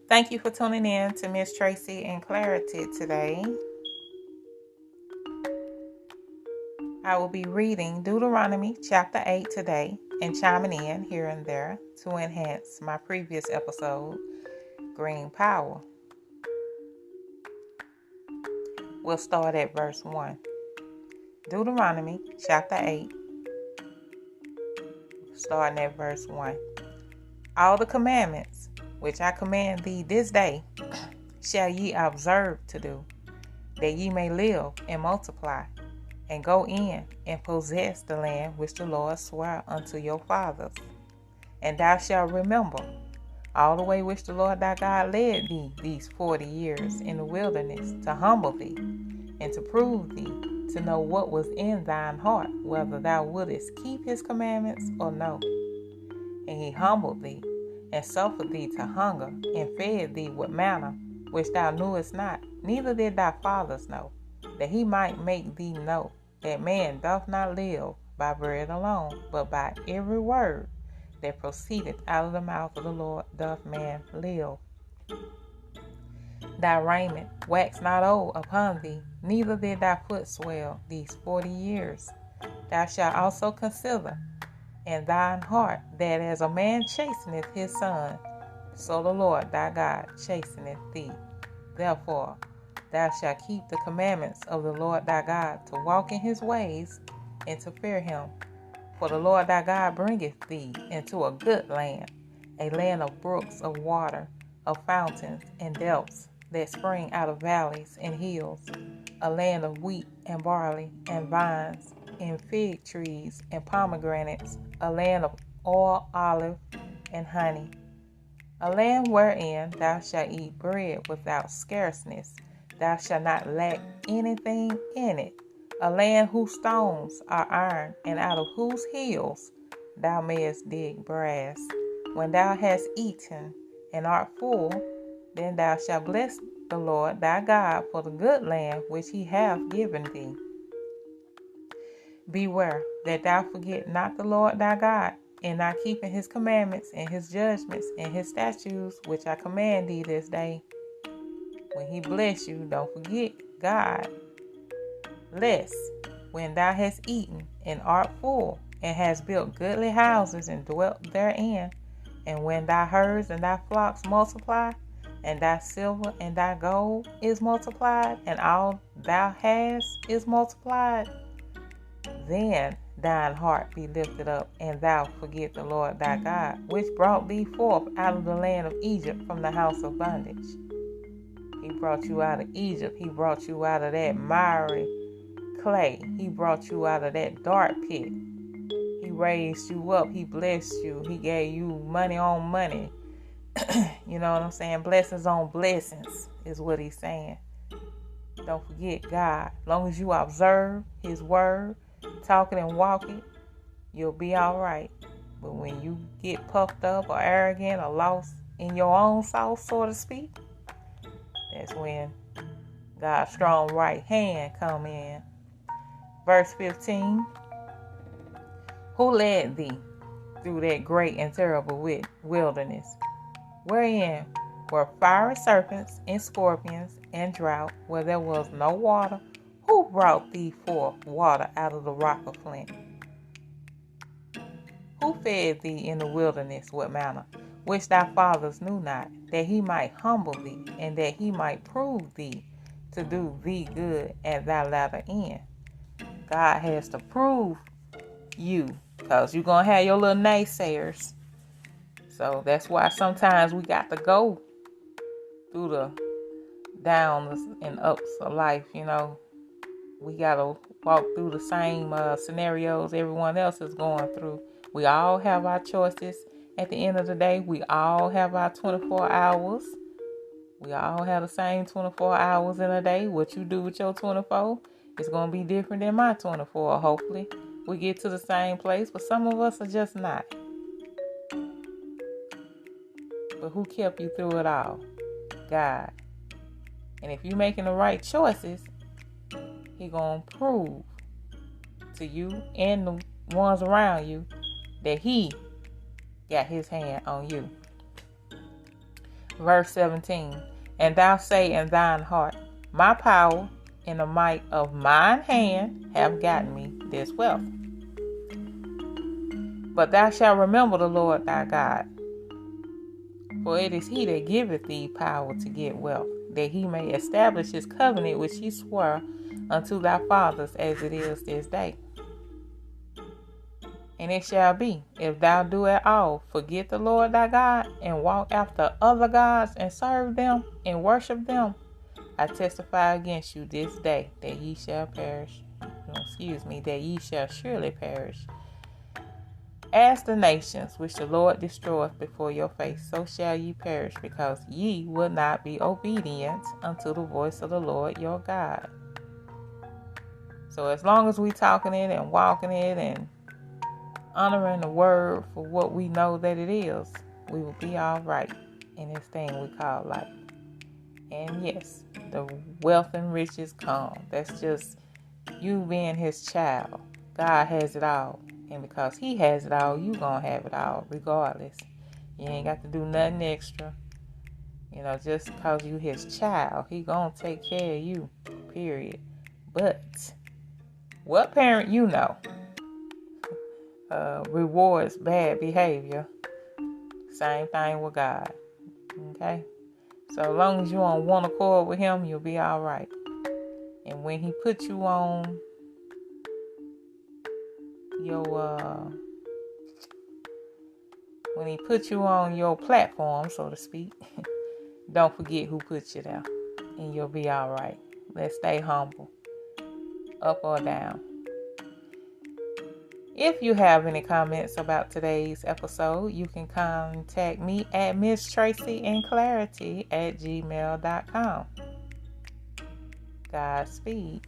Thank you for tuning in to Miss Tracy and Clarity today. I will be reading Deuteronomy chapter 8 today and chiming in here and there to enhance my previous episode, Green Power. We'll start at verse 1. Deuteronomy chapter 8, starting at verse 1. All the commandments which I command thee this day shall ye observe to do, that ye may live and multiply, and go in and possess the land which the Lord sware unto your fathers. And thou shalt remember all the way which the Lord thy God led thee these 40 years in the wilderness, to humble thee, and to prove thee, to know what was in thine heart, whether thou wouldest keep his commandments or no. And he humbled thee, and suffered thee to hunger, and fed thee with manna, which thou knewest not, neither did thy fathers know, that he might make thee know that man doth not live by bread alone, but by every word that proceedeth out of the mouth of the Lord doth man live. Thy raiment waxed not old upon thee, neither did thy foot swell these 40 years. Thou shalt also consider in thine heart that as a man chasteneth his son, so the Lord thy God chasteneth thee. Therefore thou shalt keep the commandments of the Lord thy God, to walk in his ways, and to fear him. For the Lord thy God bringeth thee into a good land, a land of brooks of water, of fountains and depths that spring out of valleys and hills, a land of wheat and barley and vines and fig trees and pomegranates, a land of oil, olive, and honey, a land wherein thou shalt eat bread without scarceness. Thou shalt not lack anything in it, a land whose stones are iron, and out of whose hills thou mayest dig brass. When thou hast eaten and art full, then thou shalt bless the Lord thy God for the good land which he hath given thee. Beware that thou forget not the Lord thy God, in not keeping his commandments and his judgments and his statutes, which I command thee this day. When he bless you, don't forget God. Lest, when thou hast eaten and art full, and hast built goodly houses and dwelt therein, and when thy herds and thy flocks multiply, and thy silver and thy gold is multiplied, and all thou hast is multiplied, then thine heart be lifted up, and thou forget the Lord thy God, which brought thee forth out of the land of Egypt from the house of bondage. He brought you out of Egypt. He brought you out of that miry clay. He brought you out of that dark pit. He raised you up. He blessed you. He gave you money on money. You know what I'm saying? Blessings on blessings is what he's saying. Don't forget God. As long as you observe his word, talk it and walk it, you'll be all right. But when you get puffed up or arrogant or lost in your own sauce, so to speak, that's when God's strong right hand come in. Verse 15. Who led thee through that great and terrible wilderness, wherein were fiery serpents and scorpions and drought, where there was no water? Who brought thee forth water out of the rock of flint? Who fed thee in the wilderness with manna, which thy fathers knew not, that he might humble thee, and that he might prove thee to do thee good at thy latter end? God has to prove you, because you're going to have your little naysayers. So that's why sometimes we got to go through the downs and ups of life, you know. We got to walk through the same scenarios everyone else is going through. We all have our choices. At the end of the day, we all have our 24 hours. We all have the same 24 hours in a day. What you do with your 24 is going to be different than my 24. Hopefully, we get to the same place, but some of us are just not. But who kept you through it all? God. And if you're making the right choices, he going to prove to you and the ones around you that he got his hand on you. Verse 17. And thou say in thine heart, my power and the might of mine hand have gotten me this wealth. But thou shalt remember the Lord thy God, for it is he that giveth thee power to get wealth, that he may establish his covenant which he swore unto thy fathers, as it is this day. And it shall be, if thou do at all forget the Lord thy God, and walk after other gods, and serve them, and worship them, I testify against you this day, that ye shall perish. That ye shall surely perish. As the nations which the Lord destroyeth before your face, so shall ye perish, because ye will not be obedient unto the voice of the Lord your God. So as long as we talking it and walking it and honoring the word for what we know that it is, we will be all right in this thing we call life. And yes, the wealth and riches come. That's just you being his child. God has it all. And because he has it all, you gonna have it all regardless. You ain't got to do nothing extra. Just because you his child, he gonna take care of you. Period. But what parent rewards bad behavior? Same thing with God. Okay? So as long as you're on one accord with him, you'll be all right. And when he puts you on your platform, so to speak, don't forget who put you there, and you'll be all right. Let's stay humble, up or down. If you have any comments about today's episode, you can contact me at MissTracyandClarity@gmail.com. Godspeed.